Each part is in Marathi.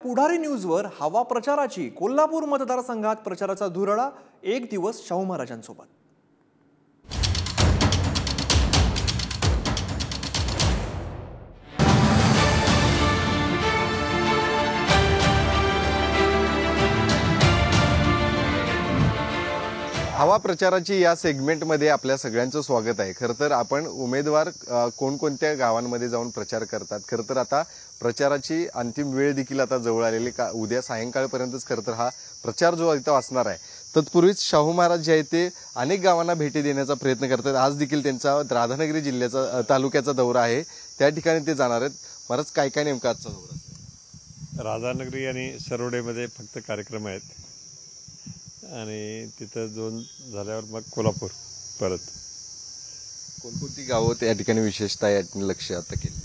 पुढारी न्यूजवर हवा प्रचाराची कोल्हापूर मतदारसंघात प्रचाराचा धुरळा, एक दिवस शाहू महाराजांसोबत। हवा प्रचाराची या सेगमेंटमध्ये आपल्या सगळ्यांचं स्वागत आहे। खरं तर आपण उमेदवार कोणकोणत्या गावांमध्ये जाऊन प्रचार करतात, खरं तर आता प्रचाराची अंतिम वेळ देखील आता जवळ आलेली, उद्या सायंकाळपर्यंतच खरं तर हा प्रचार जो इथं असणार आहे। तत्पूर्वीच शाहू महाराज जे आहे ते अनेक गावांना भेटी देण्याचा प्रयत्न करतात। आज देखील त्यांचा राधानगरी जिल्ह्याचा तालुक्याचा दौरा आहे, त्या ठिकाणी ते जाणार आहेत। महाराज काय काय नेमका आजचा दौरा आहे? राधानगरी आणि सरोडेमध्ये फक्त कार्यक्रम आहेत आणि तिथं दोन झाल्यावर मग कोल्हापूर परत। कोणकोणती गावं त्या ठिकाणी विशेषतः या लक्ष आता केलं?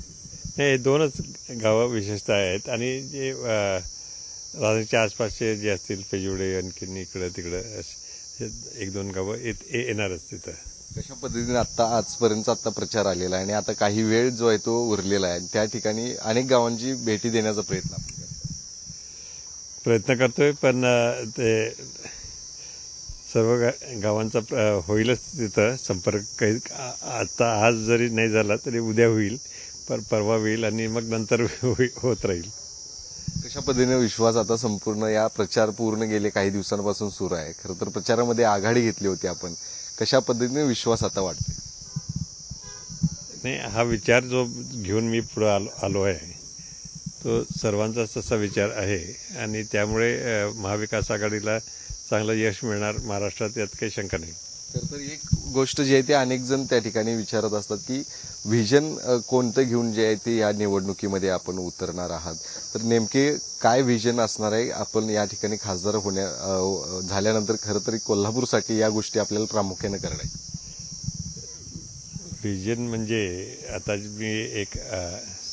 नाही, दोनच गावं विशेषतः आहेत आणि जे राधानगरीच्या आसपासचे जे असतील पेजुडे आणखीन इकडं तिकडं एक दोन गावं येणारच तिथं। कशा पद्धतीने आजपर्यंत प्रचार आलेला आहे आणि आता काही वेळ जो आहे तो उरलेला आहे, त्या ठिकाणी अनेक गावांची भेटी देण्याचा प्रयत्न करतोय, पण ते सर्व गावांचा होईलच तिथं संपर्क। काही आता आज जरी नाही झाला तरी उद्या होईल, परवा होईल आणि मग नंतर होत राहील। कशा पद्धतीने विश्वास आता संपूर्ण या प्रचार पूर्ण गेले काही दिवसांपासून सुरू आहे, खरं तर प्रचारामध्ये आघाडी घेतली होती आपण, कशा पद्धतीने विश्वास आता वाटते? नाही, हा विचार जो घेऊन मी पुढे आलो आहे तो सर्वांचाच तसा विचार आहे आणि त्यामुळे महाविकास आघाडीला चांगलं यश मिळणार महाराष्ट्रात, यात काही शंका नाही। तर एक गोष्ट जी आहे ते अनेक जण त्या ठिकाणी विचारत असतात की व्हिजन कोणतं घेऊन जे आहे ते या निवडणुकीमध्ये आपण उतरणार आहात, तर नेमके काय व्हिजन असणार आहे? आपण या ठिकाणी खासदार झाल्यानंतर खरं तरी कोल्हापूरसाठी या गोष्टी आपल्याला प्रामुख्याने करणं आहे। व्हिजन म्हणजे आता मी एक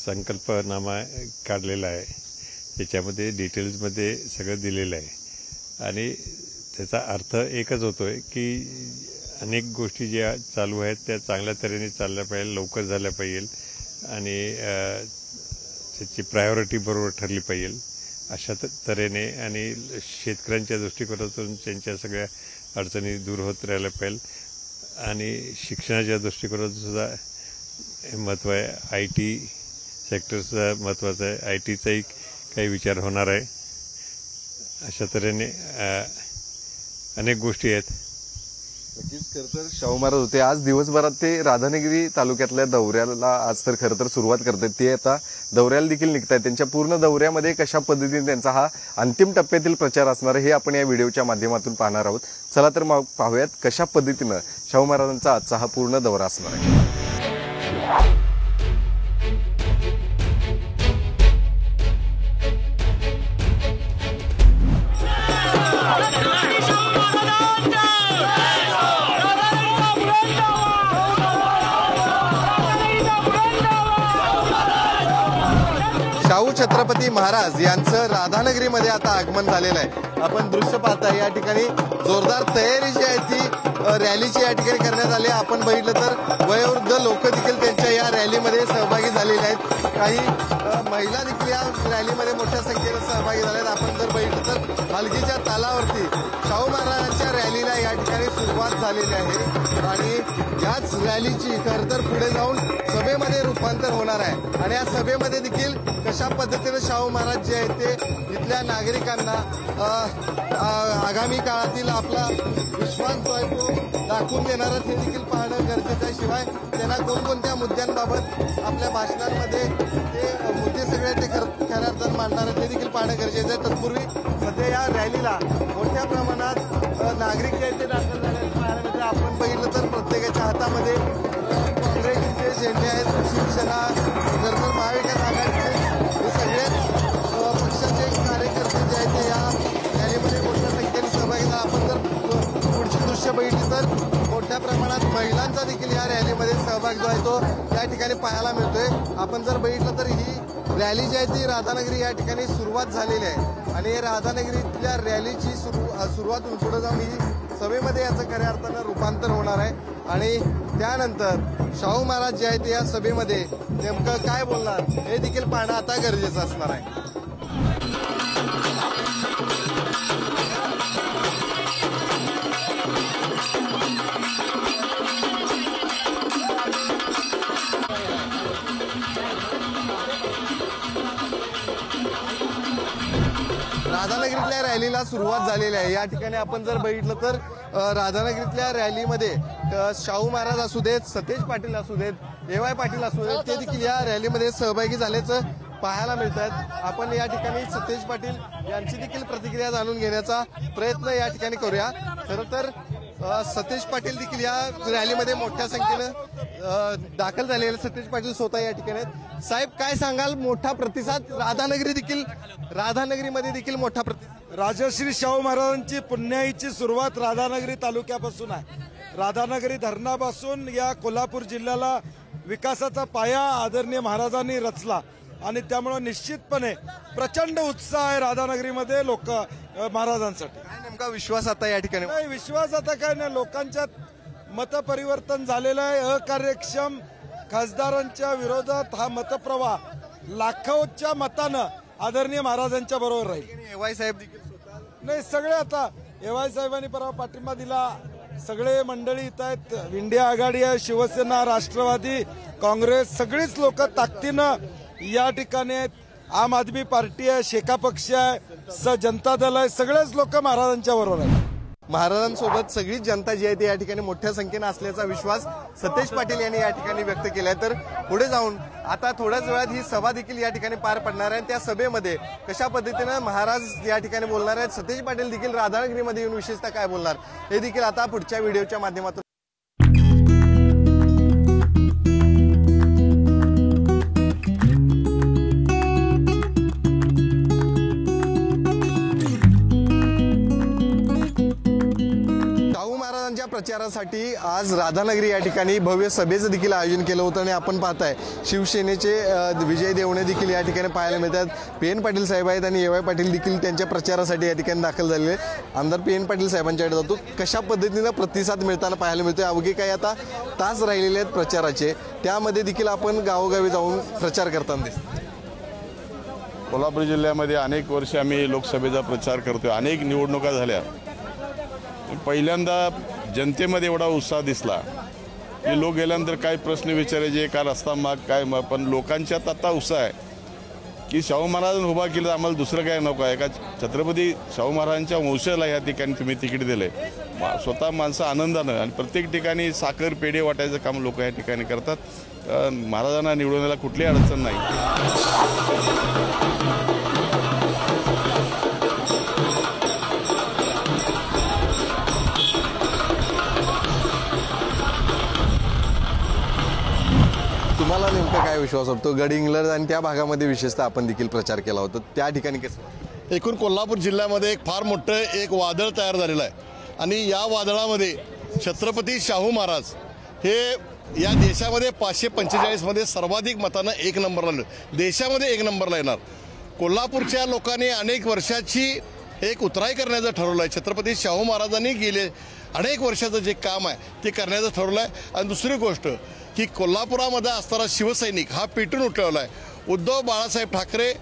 संकल्पनामा काढलेला आहे, त्याच्यामध्ये डिटेल्समध्ये सगळं दिलेलं आहे आणि त्याचा अर्थ एकच होतोय की अनेक गोष्टी ज्या चालू आहेत त्या चांगल्या तऱ्हेने चालल्या पाहिजे, लवकर झाल्या पाहिजे आणि त्याची प्रायोरिटी बरोबर ठरली पाहिजे अशा तऱ्हेने, आणि शेतकऱ्यांच्या दृष्टिकोनातून त्यांच्या सगळ्या अडचणी दूर होत राहिल्या पाहिजे आणि शिक्षणाच्या दृष्टिकोनातून सुद्धा महत्त्व आहे, IT सेक्टरचा महत्त्वाचं आहे, ITचाही काही विचार होणार आहे। अशा तऱ्हेने अनेक गोष्टी आहेत। नक्कीच खरं तर शाहू महाराज होते आज दिवसभरात ते राधानगरी तालुक्यातल्या दौऱ्याला आज तर खरं तर सुरुवात करतात, ते आता दौऱ्याला देखील निघतात। त्यांच्या पूर्ण दौऱ्यामध्ये कशा पद्धतीने त्यांचा हा अंतिम टप्प्यातील प्रचार असणार हे आपण या व्हिडिओच्या माध्यमातून पाहणार आहोत। चला तर मग पाहूयात कशा पद्धतीनं शाहू महाराजांचा आजचा हा पूर्ण दौरा असणार आहे। शाहू छत्रपती महाराज यांचं राधानगरीमध्ये आता आगमन झालेलं आहे। आपण दृश्य पाहताय या ठिकाणी जोरदार तयारी जी आहे ती रॅलीची या ठिकाणी करण्यात आली। आपण बघितलं तर वयोवृद्ध लोक देखील त्यांच्या या रॅलीमध्ये सहभागी झालेले आहेत, काही महिला देखील या रॅलीमध्ये मोठ्या संख्येने सहभागी झाल्या आहेत। आपण जर बघितलं तर हलगीच्या तालावरती शाहू महाराजांच्या रॅलीला या ठिकाणी सुरुवात झालेली आहे आणि याच रॅलीची खरं तर पुढे जाऊन सभेमध्ये रूपांतर होणार आहे आणि या सभेमध्ये देखील कशा पद्धतीने शाहू महाराज जे आहेत ते इथल्या नागरिकांना आगामी काळातील आपला विश्वास जो आहे तो दाखवून देणारच हे देखील पाहणं गरजेचं आहे। शिवाय त्यांना कोणकोणत्या मुद्द्यांबाबत आपल्या भाषणांमध्ये ते मुद्दे सगळे ते खऱ्या अर्थानं मांडणार आहेत हे देखील पाहणं गरजेचं आहे। तत्पूर्वी सध्या या रॅलीला मोठ्या प्रमाणात नागरिक जे आहेत ते दाखल झाल्याचं पाहायला मिळतं। आपण बघितलं तर प्रत्येकाच्या हातामध्ये काँग्रेसचे झेंडे आहेत, शिवसेना, नंतर महाविकास आघाडीचे हे सगळे पक्षाचे कार्यकर्ते जे आहेत ते या रॅलीमध्ये मोठ्या संख्येने सहभागी झाले। आपण जर पुढची दृश्य बघितली तर मोठ्या प्रमाणात महिलांचा देखील या रॅलीमध्ये सहभाग जो आहे तो या ठिकाणी पाहायला मिळतोय। आपण जर बघितलं तर ही रॅली जी आहे ती राधानगरी या ठिकाणी सुरुवात झालेली आहे आणि राधानगरीतल्या रॅलीची सुरुवात पुढे जाऊन ही सभेमध्ये याचं खऱ्या अर्थानं रूपांतर होणार आहे आणि त्यानंतर शाहू महाराज जे आहेत या सभेमध्ये नेमकं काय बोलणार हे देखील पाहणं आता गरजेचं असणार आहे। राधानगरीतल्या रॅलीला सुरुवात झालेली आहे। या ठिकाणी आपण जर बघितलं तर राधानगरीतल्या रॅलीमध्ये शाहू महाराज असू देत, सतेज पाटील असू देत, ए.वाय. पाटील असू देत, ते देखील या रॅलीमध्ये सहभागी झाल्याचं पाहायला मिळत आहेत। आपण या ठिकाणी सतेज पाटील यांची देखील प्रतिक्रिया जाणून घेण्याचा प्रयत्न या ठिकाणी करूया। खरं तर सतेज पाटील देखील या रॅलीमध्ये मोठ्या संख्येनं दाखल झालेले सतेज पाटील स्वतः या ठिकाणी आहेत। साहेब, काय सांगाल? मोठा प्रतिसाद राधानगरीमध्ये देखील मोठा प्रतिसाद। राजश्री शाहू महाराजांची पुण्याईची सुरुवात राधानगरी तालुक्यापासून आहे। राधानगरी धरणापासून या कोल्हापूर जिल्ह्याला विकासाचा पाया आदरणीय महाराजांनी रचला आणि त्यामुळे निश्चितपणे प्रचंड उत्साह आहे राधानगरीमध्ये लोक महाराजांसाठी। काय नेमका विश्वास आता या ठिकाणी? नाही, विश्वास आता काय नाही, लोकांच्यात मतपरिवर्तन झालेलं आहे। अकार्यक्षम खासदारांच्या विरोधात हा मतप्रवाह लाखोच्या मतानं आदरणीय महाराजांच्या बरोबर राहील। ए.वाय. साहेब देखील स्वतः नाही, सगळे आता ए.वाय. साहेबांनी परवा पाठिंबा दिला, सगळे मंडळी इथं आहेत। इंडिया आघाडी आहे, शिवसेना, राष्ट्रवादी काँग्रेस, सगळीच लोक ताकदीनं या ठिकाणी आहेत। आम आदमी पार्टी आहे, शेका पक्ष आहे, जनता दल आहे, सगळेच लोक महाराजांच्या बरोबर आहेत। महाराजांसोबत सगळीच जनता जी आहे ती या ठिकाणी मोठ्या संख्येनं असल्याचा विश्वास सतेज पाटील यांनी या ठिकाणी व्यक्त केलाय। तर पुढे जाऊन आता थोड्याच वेळात ही सभा देखील या ठिकाणी पार पडणार आहे। त्या सभेमध्ये कशा पद्धतीनं महाराज या ठिकाणी बोलणार आहेत, सतेज पाटील देखील राधानगरीमध्ये येऊन विशेषतः काय बोलणार हे देखील आता पुढच्या व्हिडिओच्या माध्यमातून प्रचारासाठी आज राधानगरी या ठिकाणी भव्य सभेचं देखील आयोजन केलं होतं आणि आपण पाहताय शिवसेनेचे विजय देवणे देखील या ठिकाणी पाहायला मिळतात। पी.एन. पाटील साहेब आहेत आणि ए.वाय. पाटील देखील त्यांच्या प्रचारासाठी या ठिकाणी दाखल झालेले। आमदार पी.एन. पाटील साहेबांच्याकडे जातो, कशा पद्धतीनं प्रतिसाद मिळताना पाहायला मिळतोय। अवघे काही आता तास राहिलेले आहेत प्रचाराचे, त्यामध्ये देखील आपण गावोगावी जाऊन प्रचार करताना दिसतो। कोल्हापूर जिल्ह्यामध्ये अनेक वर्ष आम्ही लोकसभेचा प्रचार करतोय, अनेक निवडणुका झाल्या। पहिल्यांदा जनतेमध्ये एवढा उत्साह दिसला की लोक गेल्यानंतर काय प्रश्न विचारायचे, का रस्ता माग काय, पण लोकांच्यात आता उत्साह आहे की शाहू महाराजांनी उभा केलं, आम्हाला दुसरं काय नको आहे। का छत्रपती शाहू महाराजांच्या वंशाला या ठिकाणी तुम्ही तिकीट दिले, स्वतः माणसं आनंदानं, आणि प्रत्येक ठिकाणी साखर पेढे वाटायचं काम लोक या ठिकाणी करतात। महाराजांना निवडण्याला कुठलीही अडचण नाही। तुम्हाला नेमका काय विश्वास वाटतो? गडिंग्लज आणि त्या भागामध्ये विशेषतः आपण देखील प्रचार केला होता, त्या ठिकाणी कसं? एकूण कोल्हापूर जिल्ह्यामध्ये एक फार मोठं एक वादळ तयार झालेलं आहे आणि या वादळामध्ये छत्रपती शाहू महाराज हे या देशामध्ये 545 सर्वाधिक मतानं एक नंबरला आलं, देशामध्ये एक नंबरला येणार। कोल्हापूरच्या लोकांनी अनेक वर्षाची एक उतराई करण्याचं ठरवलं आहे। छत्रपती शाहू महाराजांनी गेले अनेक वर्षाचं जे काम आहे ते करण्याचं ठरवलं आहे। आणि दुसरी गोष्ट की कोल्हापुरामध्ये असणारा शिवसैनिक हा पेटून उठवला आहे। उद्धव बाळासाहेब ठाकरे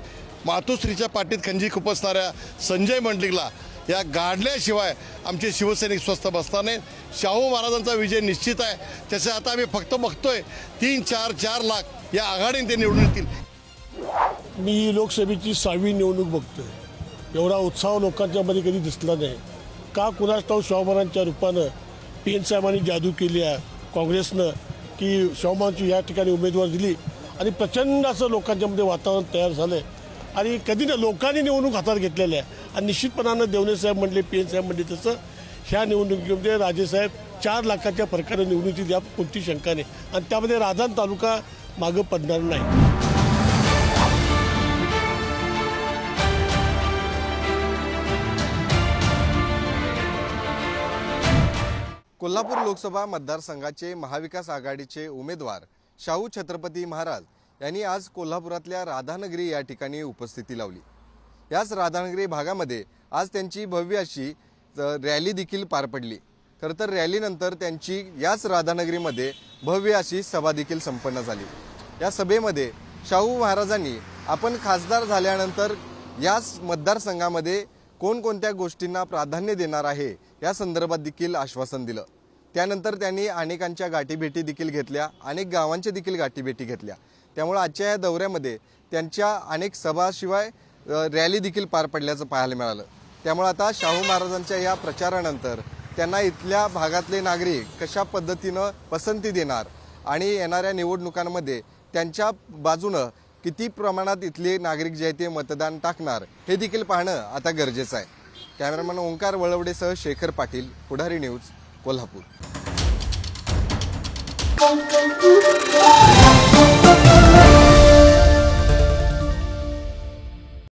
मातोश्रीच्या पाठीत खंजी खुपसणाऱ्या संजय मंडलिकला या गाडल्याशिवाय आमचे शिवसैनिक स्वस्थ बसणार नाहीत। शाहू महाराजांचा विजय निश्चित आहे, त्याचे आता आम्ही फक्त बघतोय 3-4 लाख या आघाडीने ते निवडून येतील। मी लोकसभेची 6वी निवडणूक बघतोय, एवढा उत्साह लोकांच्यामध्ये कधी दिसला नाही। का कुणास ठाऊक शाहू महाराजांच्या रूपानं पी.एन. साहेबांनी जादू केली आहे काँग्रेसनं की शाहू महाराजांची या ठिकाणी उमेदवार दिली आणि प्रचंड असं लोकांच्यामध्ये वातावरण तयार झालं आहे। आणि कधी ना लोकांनी निवडणूक हातात घेतलेल्या आहे आणि निश्चितपणानं देवणे साहेब म्हणले, पी.एन. साहेब म्हणले तसं ह्या निवडणुकीमध्ये राजेसाहेब 4 लाखाच्या फरकाने निवडून येतील, यात कोणती शंका नाही। आणि त्यामध्ये राधान तालुका मागं पडणार नाही। कोल्हापूर लोकसभा मतदारसंघाचे महाविकास आघाडीचे उमेदवार शाहू छत्रपती महाराज यांनी आज कोल्हापुरातल्या राधानगरी या ठिकाणी उपस्थिती लावली। याच राधानगरी भागामध्ये आज त्यांची भव्य अशी रॅली देखील पार पडली। खरं तर रॅलीनंतर त्यांची याच राधानगरीमध्ये भव्य अशी सभा देखील संपन्न झाली। या सभेमध्ये शाहू महाराजांनी आपण खासदार झाल्यानंतर याच मतदारसंघामध्ये कोणकोणत्या गोष्टींना प्राधान्य देणार आहे या संदर्भात देखील आश्वासन दिलं। त्यानंतर त्यांनी अनेकांच्या गाठीभेटी देखील घेतल्या, अनेक गावांच्या देखील गाठीभेटी घेतल्या। त्यामुळे आजच्या या दौऱ्यामध्ये त्यांच्या अनेक सभाशिवाय रॅली देखील पार पडल्याचं पाहायला मिळालं। त्यामुळे आता शाहू महाराजांच्या या प्रचारानंतर त्यांना इथल्या भागातले नागरिक कशा पद्धतीनं पसंती देणार आणि येणाऱ्या निवडणुकांमध्ये त्यांच्या बाजूनं किती प्रमाणात इथले नागरिक जे आहेत ते मतदान टाकणार हे देखील पाहणं आता गरजेचं आहे। कॅमेरामॅन ओंकार वळवडेसह शेखर पाटील, पुढारी न्यूज, कोल्हापूर।